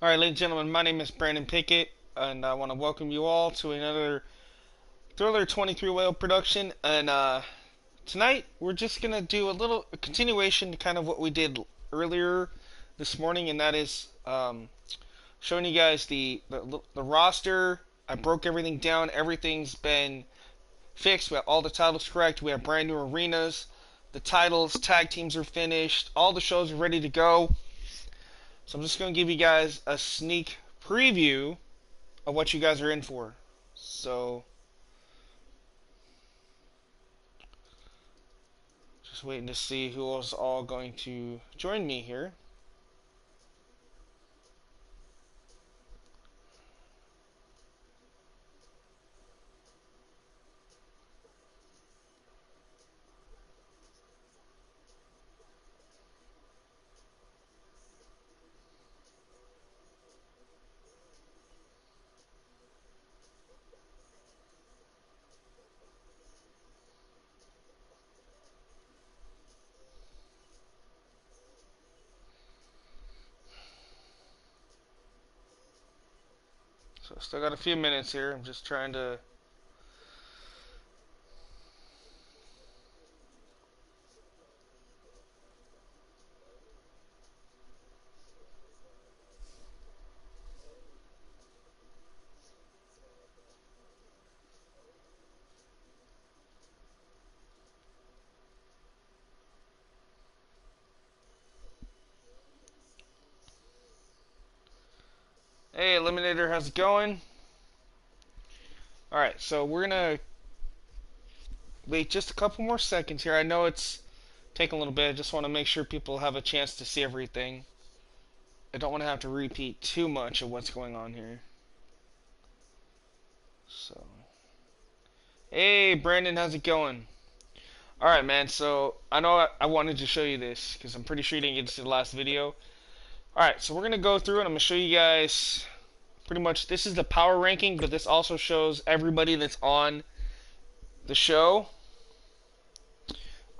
Alright, ladies and gentlemen, my name is Brandon Pickett, and I want to welcome you all to another Thriller 23 whale production. And tonight, we're just going to do a continuation to kind of what we did earlier this morning, and that is showing you guys the roster. I broke everything down, everything's been fixed, we have all the titles correct, we have brand new arenas, the titles, tag teams are finished, all the shows are ready to go. So I'm just going to give you guys a sneak preview of what you guys are in for. So, just waiting to see who is all going to join me here. So, still got a few minutes here. I'm just trying to. Hey, Eliminator, how's it going? Alright, so we're gonna wait just a couple more seconds here. I know it's taking a little bit. I just want to make sure people have a chance to see everything. I don't want to have to repeat too much of what's going on here. So, hey, Brandon, how's it going? Alright, man, so I know I wanted to show you this because I'm pretty sure you didn't get to see the last video. Alright, so we're going to go through and I'm going to show you guys pretty much, this is the power ranking, but this also shows everybody that's on the show.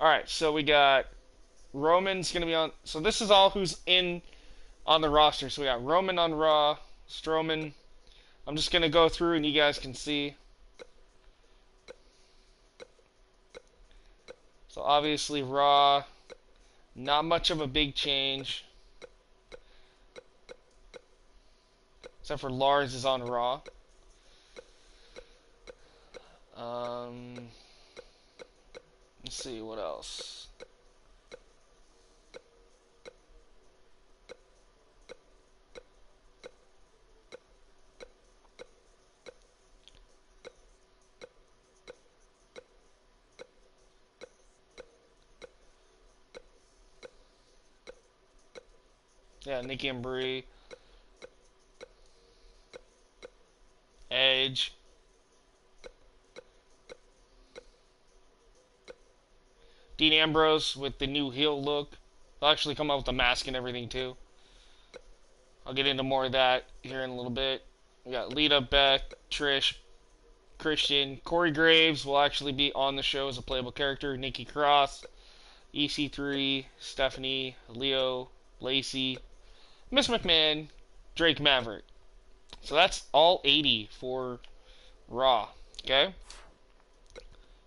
Alright, so we got Roman's going to be on, so this is all who's in on the roster. So we got Roman on Raw, Strowman. I'm just going to go through and you guys can see. So obviously Raw, not much of a big change. Except for Lars is on Raw. Let's see, what else? Yeah, Nikki and Brie. Edge. Dean Ambrose with the new heel look. They'll actually come out with the mask and everything too. I'll get into more of that here in a little bit. We got Lita, Beth, Trish, Christian. Corey Graves will actually be on the show as a playable character. Nikki Cross, EC3, Stephanie, Leo, Lacey, Miss McMahon, Drake Maverick. So that's all 80 for Raw. Okay?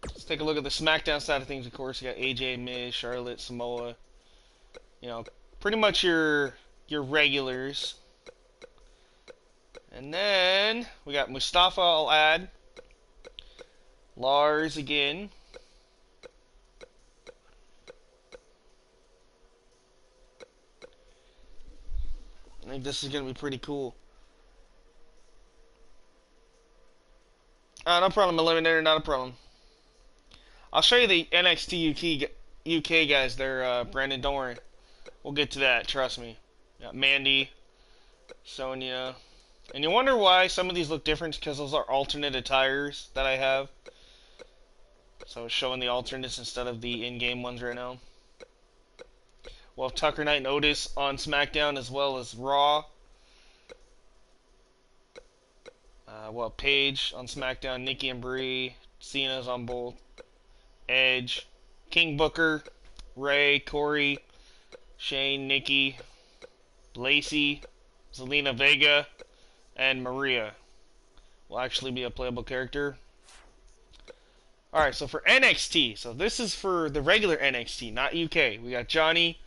Let's take a look at the SmackDown side of things. Of course, you got AJ, Miz, Charlotte, Samoa. You know, pretty much your regulars. And then we got Mustafa, I'll add. Lars again. I think this is going to be pretty cool. No problem, Eliminator, not a problem. I'll show you the NXT UK guys there, Brandon, don't worry. We'll get to that, trust me. Got Mandy, Sonya. And you wonder why some of these look different, because those are alternate attires that I have. So it's showing the alternates instead of the in-game ones right now. We'll have Tucker Knight and Otis on SmackDown as well as Raw. We'll have Paige on SmackDown, Nikki and Brie, Cena's on both, Edge, King Booker, Ray, Corey, Shane, Nikki, Lacey, Zelina Vega, and Maria will actually be a playable character. Alright, so for NXT, so this is for the regular NXT, not UK. We got Johnny,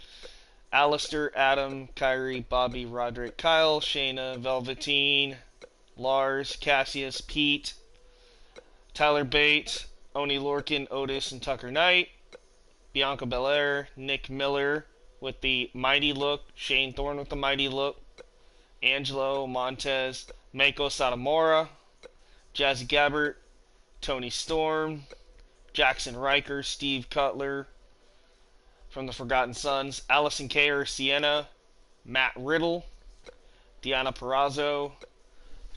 Alistair, Adam, Kyrie, Bobby, Roderick, Kyle, Shayna, Velveteen, Lars, Cassius, Pete, Tyler Bate, Oni Lorcan, Otis, and Tucker Knight, Bianca Belair, Nick Miller with the Mighty look, Shane Thorne with the Mighty look, Angelo, Montez, Meiko Satomura, Jazzy Gabbert, Tony Storm, Jackson Riker, Steve Cutler from the Forgotten Sons, Allison Kay, Sienna, Matt Riddle, Deonna Purrazzo,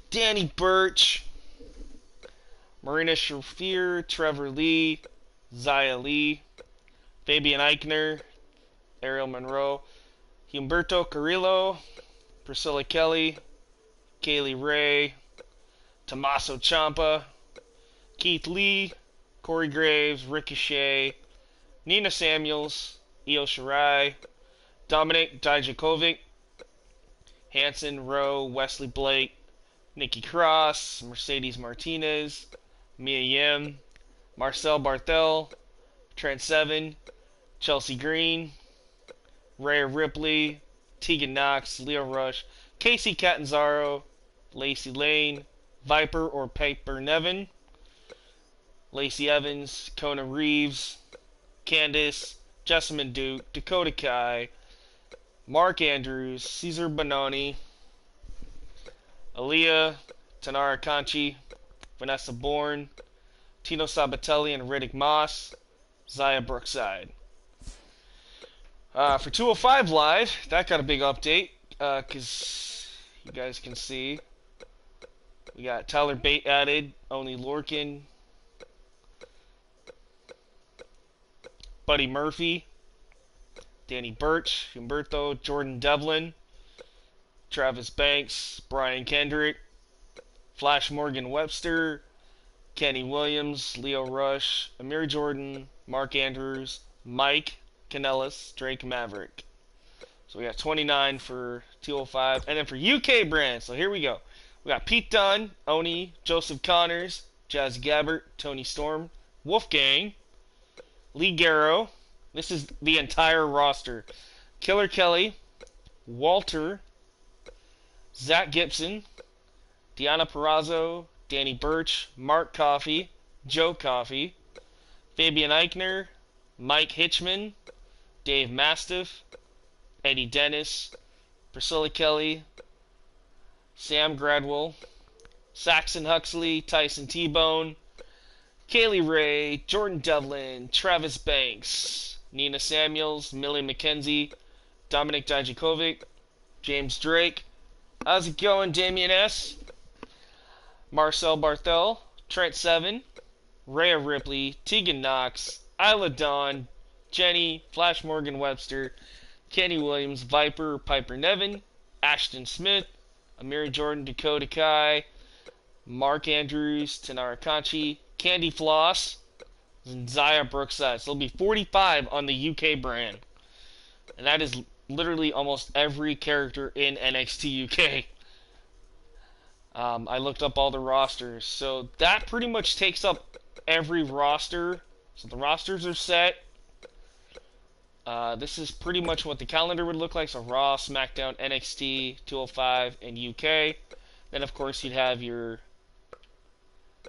Danny Burch, Marina Shafir, Trevor Lee, Zia Lee, Fabian Eichner, Ariel Monroe, Humberto Carrillo, Priscilla Kelly, Kaylee Ray, Tommaso Ciampa, Keith Lee, Corey Graves, Ricochet, Nina Samuels, Io Shirai, Dominic Dijakovic, Hanson, Rowe, Wesley Blake, Nikki Cross, Mercedes Martinez, Mia Yim, Marcel Barthel, Trent Seven, Chelsea Green, Rhea Ripley, Tegan Knox, Leo Rush, Casey Catanzaro, Lacey Lane, Viper or Piper Nevin, Lacey Evans, Kona Reeves, Candice, Jessamine Duke, Dakota Kai, Mark Andrews, Cesar Bononi, Aaliyah, Tanara Conchi, Vanessa Bourne, Tino Sabatelli and Riddick Moss, Zaya Brookside. For 205 Live, that got a big update, because you guys can see we got Tyler Bate added, Oni Lorcan, Buddy Murphy, Danny Burch, Humberto, Jordan Devlin, Travis Banks, Brian Kendrick, Flash Morgan Webster, Kenny Williams, Leo Rush, Amir Jordan, Mark Andrews, Mike Kanellis, Drake Maverick. So we got 29 for 205. And then for UK brands, so here we go. We got Pete Dunne, Oni, Joseph Connors, Jazz Gabbert, Tony Storm, Wolfgang, Lee Garrow. This is the entire roster. Killer Kelly, Walter, Zach Gibson, Deonna Purrazzo, Danny Burch, Mark Coffey, Joe Coffey, Fabian Eichner, Mike Hitchman, Dave Mastiff, Eddie Dennis, Priscilla Kelly, Sam Gradwell, Saxon Huxley, Tyson T-Bone, Kaylee Ray, Jordan Devlin, Travis Banks, Nina Samuels, Millie McKenzie, Dominic Dijakovic, James Drake. How's it going, Damian S? Marcel Barthel, Trent Seven, Rhea Ripley, Tegan Knox, Isla Dawn, Jenny, Flash Morgan Webster, Kenny Williams, Viper, Piper Nevin, Ashton Smith, Amiri Jordan, Dakota Kai, Mark Andrews, Tanara Conchi, Candy Floss, and Zaya Brookside. So it'll be 45 on the UK brand. And that is literally almost every character in NXT UK. I looked up all the rosters. So that pretty much takes up every roster. So the rosters are set. This is pretty much what the calendar would look like. So Raw, SmackDown, NXT, 205, and UK. Then of course you'd have your,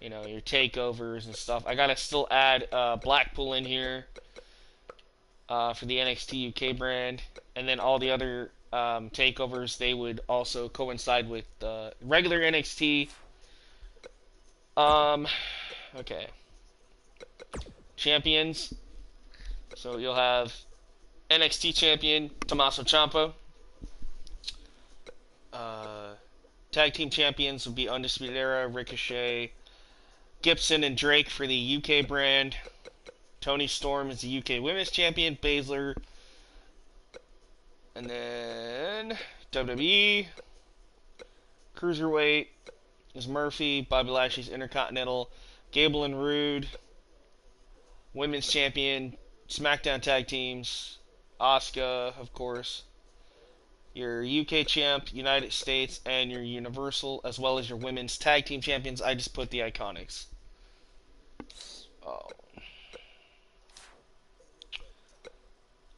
your takeovers and stuff. I gotta still add Blackpool in here for the NXT UK brand, and then all the other takeovers, they would also coincide with regular NXT. Okay. Champions. So you'll have NXT champion Tommaso Ciampa. Tag team champions would be Undisputed Era, Ricochet, Gibson, and Drake for the UK brand. Tony Storm is the UK Women's Champion, Baszler. And then WWE. Cruiserweight is Murphy, Bobby Lashley's Intercontinental, Gable and Rude. Women's Champion, SmackDown Tag Teams, Asuka, of course. your UK champ, United States, and your Universal, as well as your women's tag team champions. I just put the Iconics. Oh.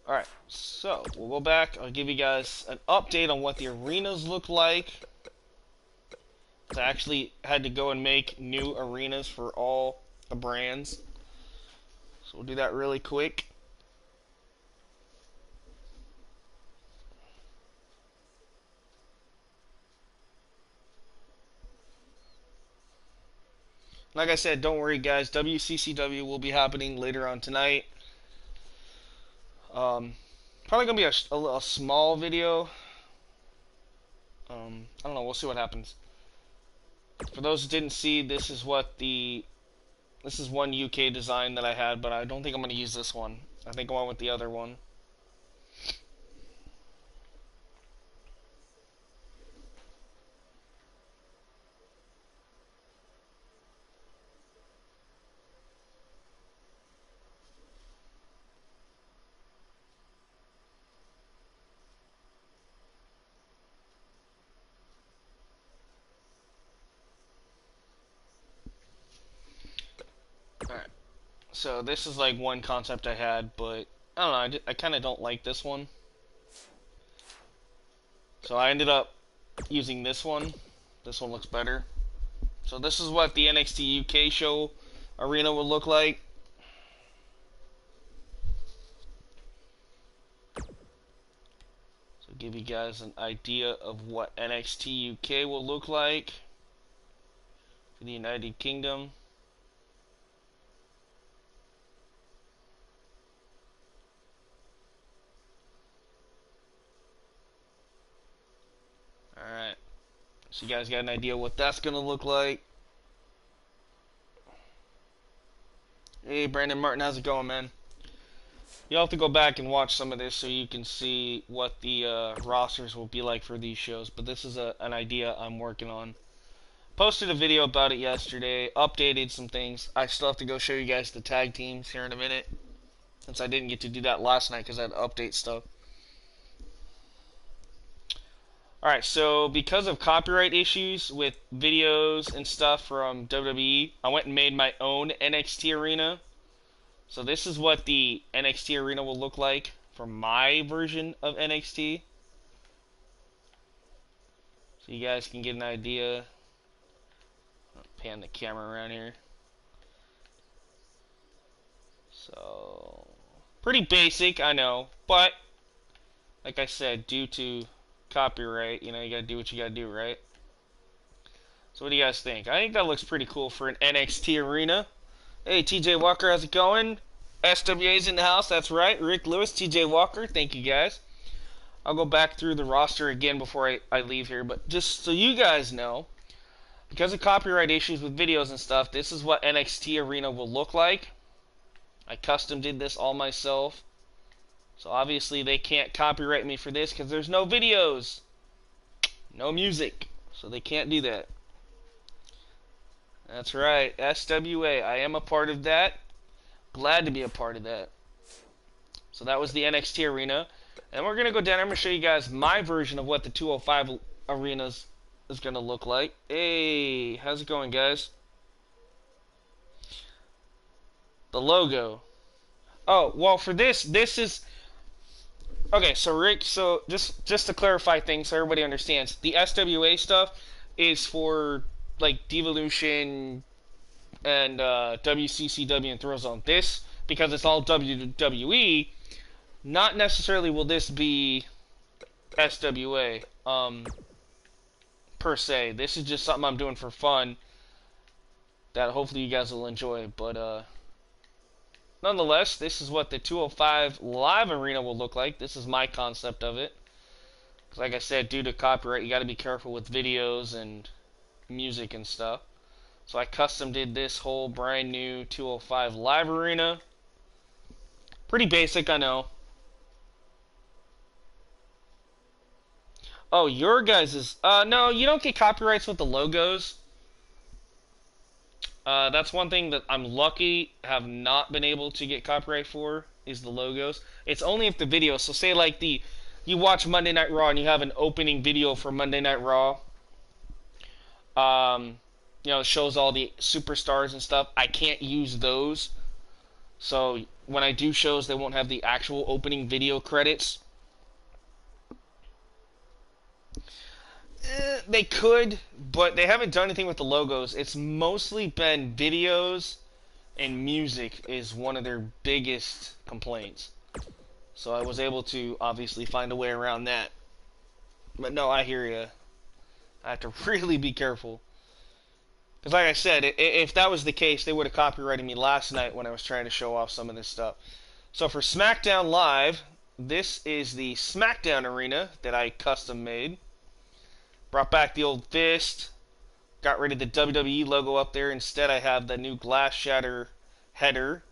Alright, so we'll go back. I'll give you guys an update on what the arenas look like. I actually had to go and make new arenas for all the brands. So we'll do that really quick. Like I said, don't worry guys, WCCW will be happening later on tonight. Probably gonna be a small video. I don't know. We'll see what happens. For those who didn't see, this is one UK design that I had, but I don't think I'm gonna use this one. I think I went with the other one. Alright, so this is like one concept I had, but I don't know, I kind of don't like this one. So I ended up using this one. This one looks better. So this is what the NXT UK show arena will look like. So give you guys an idea of what NXT UK will look like for the United Kingdom. Alright, so you guys got an idea what that's gonna look like. Hey Brandon Martin, how's it going, man? You'll have to go back and watch some of this so you can see what the rosters will be like for these shows, but this is an idea I'm working on. Posted a video about it yesterday, updated some things. I still have to go show you guys the tag teams here in a minute, since I didn't get to do that last night because I had to update stuff. Alright, so because of copyright issues with videos and stuff from WWE, I went and made my own NXT arena. So this is what the NXT arena will look like for my version of NXT. So you guys can get an idea. I'll pan the camera around here. So, pretty basic, I know, but like I said, due to copyright, you know, you gotta do what you gotta do, right? So what do you guys think? I think that looks pretty cool for an NXT arena. Hey, TJ Walker, how's it going? SWA's in the house, that's right. Rick Lewis, TJ Walker, thank you guys. I'll go back through the roster again before I leave here, but just so you guys know, because of copyright issues with videos and stuff, this is what NXT arena will look like. I custom did this all myself. So obviously they can't copyright me for this because there's no videos, no music, so they can't do that. That's right, SWA. I am a part of that. Glad to be a part of that. So that was the NXT arena. And we're going to go down. I'm going to show you guys my version of what the 205 arenas is going to look like. Hey, how's it going, guys? The logo. Oh, well, for this is... Okay, so Rick, so just to clarify things so everybody understands, the SWA stuff is for like Devolution and WCCW and Thrillzone. This, because it's all WWE, not necessarily will this be SWA per se. This is just something I'm doing for fun that hopefully you guys will enjoy, but nonetheless, this is what the 205 Live Arena will look like. This is my concept of it. Because like I said, due to copyright, you got to be careful with videos and music and stuff. So I custom did this whole brand new 205 Live Arena. Pretty basic, I know. Oh, your guys' is... no, you don't get copyrights with the logos. That's one thing that I'm lucky have not been able to get copyright for, is the logos. It's only if the video, so say like the you watch Monday Night Raw and you have an opening video for Monday Night Raw, um, it shows all the superstars and stuff. I can't use those. So when I do shows, they won't have the actual opening video credits. They could, but they haven't done anything with the logos. It's mostly been videos, and music is one of their biggest complaints. So I was able to obviously find a way around that. But no, I hear you. I have to really be careful. Because like I said, if that was the case, they would have copyrighted me last night when I was trying to show off some of this stuff. So for SmackDown Live, this is the SmackDown arena that I custom made. Brought back the old fist. Got rid of the WWE logo up there. Instead, I have the new glass shatter header.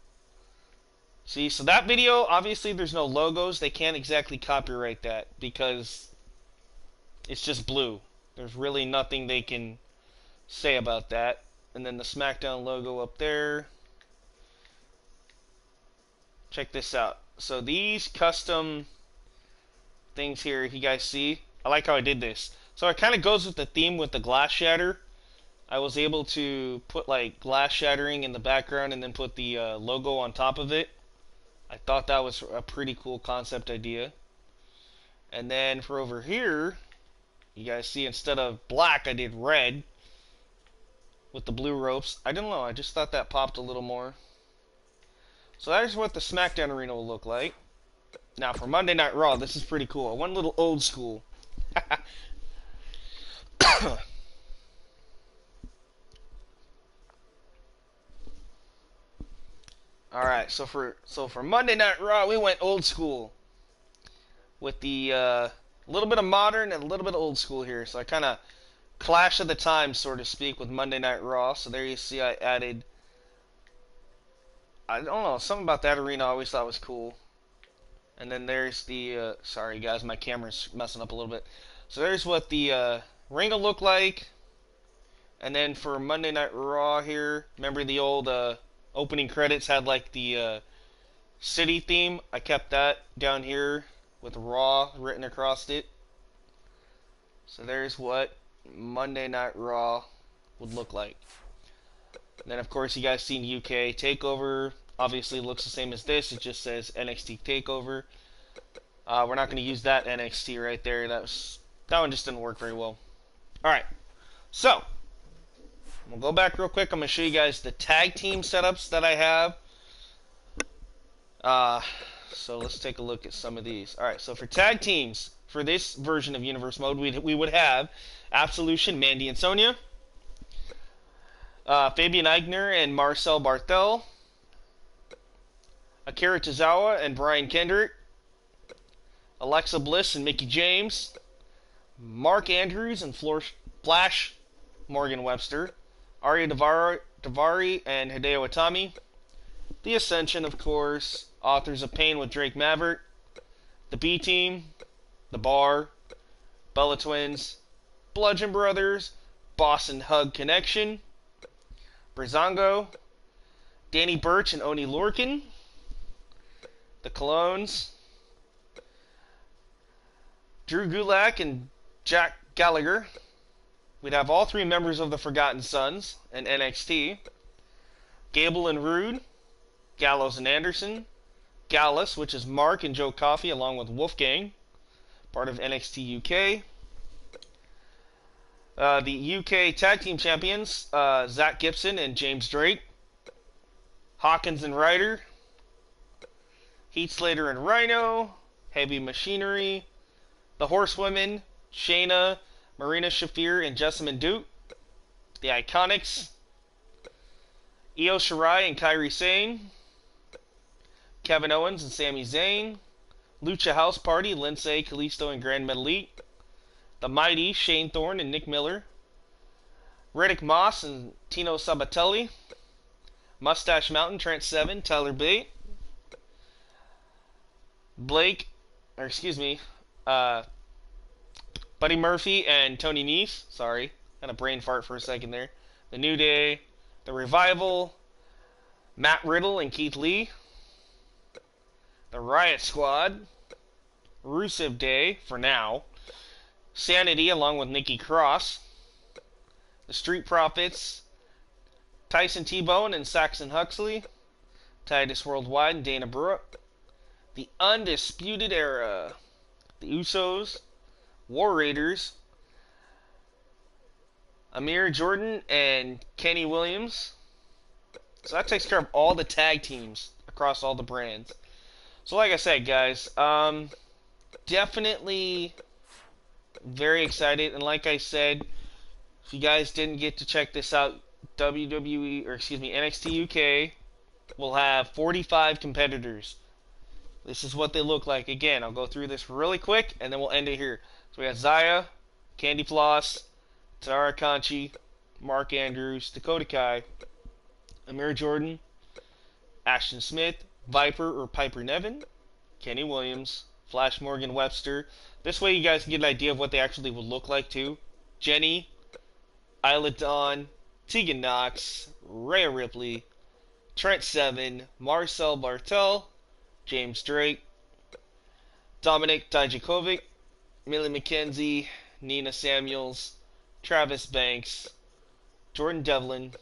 See, so that video, obviously there's no logos. They can't exactly copyright that because it's just blue. There's really nothing they can say about that. And then the SmackDown logo up there. Check this out. So these custom things here, if you guys see, I like how I did this. So it kind of goes with the theme with the glass shatter. I was able to put like glass shattering in the background and then put the logo on top of it. I thought that was a pretty cool concept idea. And then for over here, you guys see instead of black, I did red with the blue ropes. I don't know, I just thought that popped a little more. So that's what the SmackDown arena will look like. Now for Monday Night Raw, this is pretty cool. I went a little old school. Alright, so for Monday Night Raw, we went old school. With the little bit of modern and a little bit of old school here. So I kind of clash of the times, so to speak, with Monday Night Raw. So there you see I added, I don't know, something about that arena I always thought was cool. And then there's the, sorry guys, my camera's messing up a little bit. So there's what the ring will look like. And then for Monday Night Raw here, remember the old opening credits had like the city theme? I kept that down here with Raw written across it. So there's what Monday Night Raw would look like. And then of course you guys seen UK TakeOver. Obviously it looks the same as this. It just says NXT TakeOver. We're not going to use that NXT right there. That one just didn't work very well. Alright, so we'll go back real quick. I'm going to show you guys the tag team setups that I have. So let's take a look at some of these. Alright, so for tag teams, for this version of Universe Mode, we would have Absolution, Mandy and Sonya, Fabian Aichner and Marcel Barthel, Akira Tozawa and Brian Kendrick, Alexa Bliss and Mickie James, Mark Andrews and Flash Morgan Webster, Arya Davari and Hideo Itami, The Ascension, of course, Authors of Pain with Drake Maverick, The B-Team, The Bar, Bella Twins, Bludgeon Brothers, Boston Hug Connection, Breezango, Danny Burch and Oni Lorcan, The Clones, Drew Gulak and Jack Gallagher. We'd have all three members of the Forgotten Sons and NXT, Gable and Rude, Gallows and Anderson, Gallus, which is Mark and Joe Coffey, along with Wolfgang, part of NXT UK. The UK Tag Team Champions, Zach Gibson and James Drake, Hawkins and Ryder, Heath Slater and Rhino, Heavy Machinery, the Horsewomen, Shayna, Marina Shafir and Jessamine Duke, the Iconics, Io Shirai and Kairi Sane, Kevin Owens and Sami Zayn, Lucha House Party, Lindsay, Kalisto and Grand Metalik, the Mighty, Shane Thorne and Nick Miller, Riddick Moss and Tino Sabatelli, Mustache Mountain, Trent Seven, Tyler Bate, Buddy Murphy and Tony Nese. Sorry, had a brain fart for a second there. The New Day, The Revival, Matt Riddle and Keith Lee, the Riot Squad, Rusev Day for now. Sanity along with Nikki Cross. The Street Profits, Tyson T-Bone and Saxon Huxley. Titus Worldwide and Dana Brooke. The Undisputed Era, the Usos, War Raiders, Amir Jordan and Kenny Williams. So that takes care of all the tag teams across all the brands. So like I said, guys, definitely very excited. And like I said, if you guys didn't get to check this out, NXT UK will have 45 competitors. This is what they look like. Again, I'll go through this really quick, and then we'll end it here. So we got Zaya, Candy Floss, Tara Conchi, Mark Andrews, Dakota Kai, Amir Jordan, Ashton Smith, Viper or Piper Nevin, Kenny Williams, Flash Morgan Webster. This way you guys can get an idea of what they actually would look like too. Jenny, Isla Dawn, Tegan Knox, Rhea Ripley, Trent Seven, Marcel Bartel, James Drake, Dominic Dijakovic, Millie McKenzie, Nina Samuels, Travis Banks, Jordan Devlin,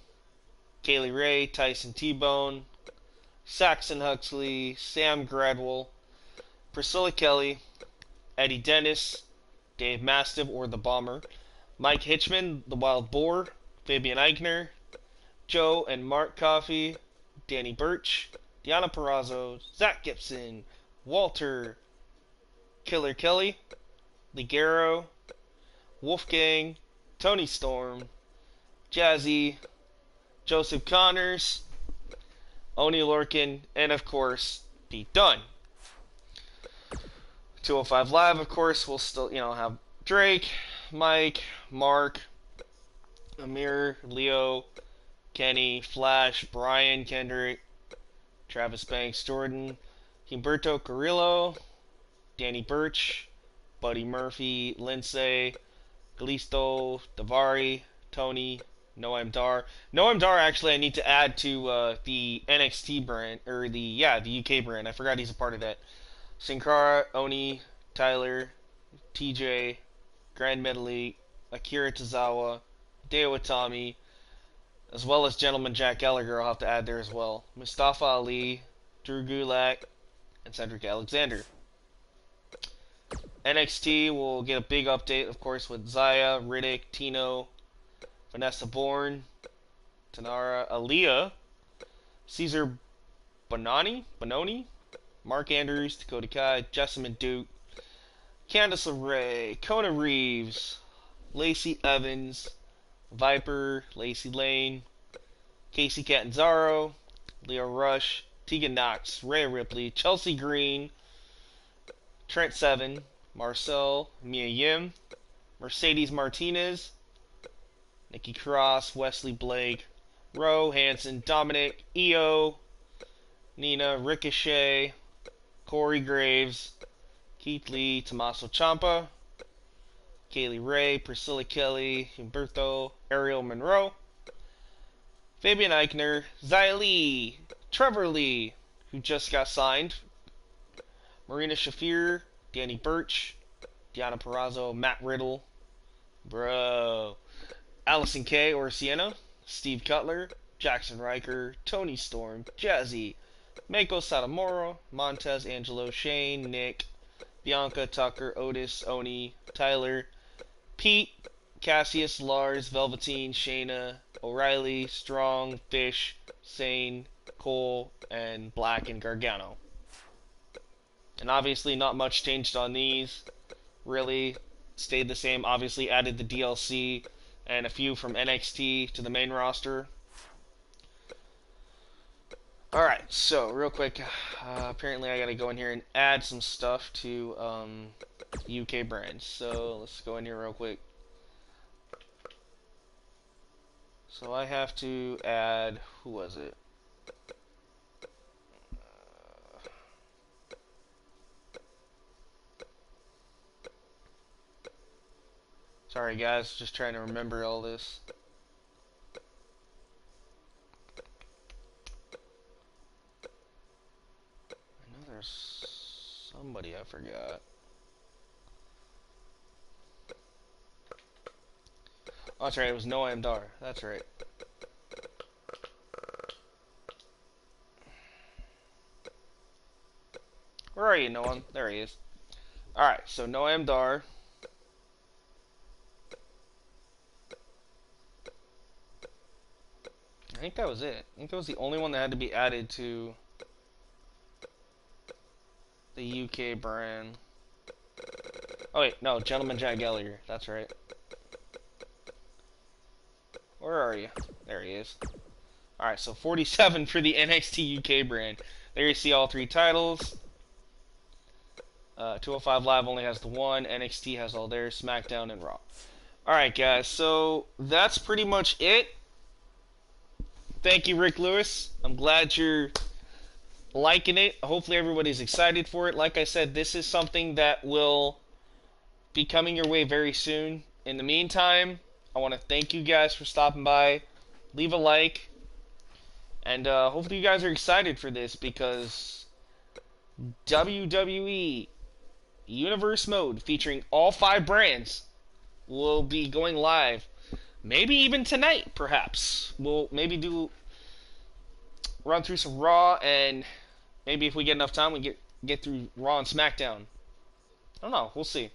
Kaylee Ray, Tyson T-Bone, Saxon Huxley, Sam Gradwell, Priscilla Kelly, Eddie Dennis, Dave Mastiff or The Bomber, Mike Hitchman, The Wild Boar, Fabian Eichner, Joe and Mark Coffey, Danny Burch, Deanna Perrazzo, Zach Gibson, Walter, Killer Kelly, Ligero, Wolfgang, Tony Storm, Jazzy, Joseph Connors, Oni Lorcan, and of course, Pete Dunne. 205 Live, of course, will still, have Drake, Mike, Mark, Amir, Leo, Kenny, Flash, Brian Kendrick, Travis Banks, Jordan, Humberto Carrillo, Danny Burch, Buddy Murphy, Lindsay, Galisto, Davari, Tony, Noam Dar. Noam Dar, actually, I need to add to the NXT brand, or the UK brand. I forgot he's a part of that. Sin Cara, Oni, Tyler, TJ, Grand Metalik, Akira Tozawa, Deo Itami, as well as Gentleman Jack Gallagher, I'll have to add there as well. Mustafa Ali, Drew Gulak, and Cedric Alexander. NXT will get a big update, of course, with Zaya, Riddick, Tino, Vanessa Bourne, Tanara, Aaliyah, Caesar Bononi, Mark Andrews, Dakota Kai, Jessamine Duke, Candice LeRae, Kona Reeves, Lacey Evans, Viper, Lacey Lane, Casey Catanzaro, Leo Rush, Tegan Knox, Rhea Ripley, Chelsea Green, Trent Seven, Marcel, Mia Yim, Mercedes Martinez, Nikki Cross, Wesley Blake, Roe, Hanson, Dominic, Io, Nina, Ricochet, Corey Graves, Keith Lee, Tommaso Ciampa, Kaylee Ray, Priscilla Kelly, Humberto, Ariel Monroe, Fabian Eichner, Xia Li, Trevor Lee, who just got signed, Marina Shafir, Danny Burch, Deanna Perrazzo, Matt Riddle, bro, Allison Kay or Sienna, Steve Cutler, Jackson Riker, Tony Storm, Jazzy, Mako Satomoro, Montez Angelo, Shane, Nick, Bianca, Tucker, Otis, Oni, Tyler, Pete, Cassius, Lars, Velveteen, Shayna, O'Reilly, Strong, Fish, Sane, Cole, and Black and Gargano. And obviously not much changed on these. Really stayed the same. Obviously added the DLC and a few from NXT to the main roster. Alright, so real quick, apparently I gotta go in here and add some stuff to UK brands. So let's go in here real quick. So I have to add, who was it? Sorry guys, just trying to remember all this. I know there's somebody I forgot. Oh, that's right. It was Noam Dar. That's right. Where are you, Noam? There he is. Alright, so Noam Dar. I think that was it. I think that was the only one that had to be added to the UK brand. Oh wait, no, Gentleman Jack Gallagher. That's right. Where are you? There he is. Alright, so 47 for the NXT UK brand. There you see all 3 titles. 205 Live only has the one. NXT has all theirs. SmackDown and Raw. Alright, guys, so that's pretty much it. Thank you, Rick Lewis. I'm glad you're liking it. Hopefully everybody's excited for it. Like I said, this is something that will be coming your way very soon. In the meantime, I want to thank you guys for stopping by. Leave a like. And hopefully you guys are excited for this, because WWE Universe Mode featuring all 5 brands will be going live. Maybe even tonight, perhaps. We'll maybe run through some Raw, and maybe if we get enough time, we get through Raw and SmackDown. I don't know. We'll see.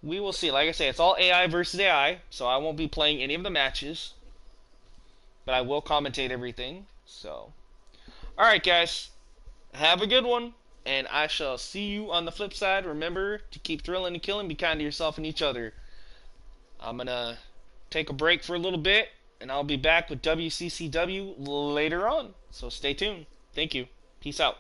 We will see. Like I say, it's all AI versus AI, so I won't be playing any of the matches, but I will commentate everything. So, alright, guys. Have a good one, and I shall see you on the flip side. Remember to keep thrilling and killing. Be kind to yourself and each other. I'm going to take a break for a little bit, and I'll be back with WCCW later on. So stay tuned. Thank you. Peace out.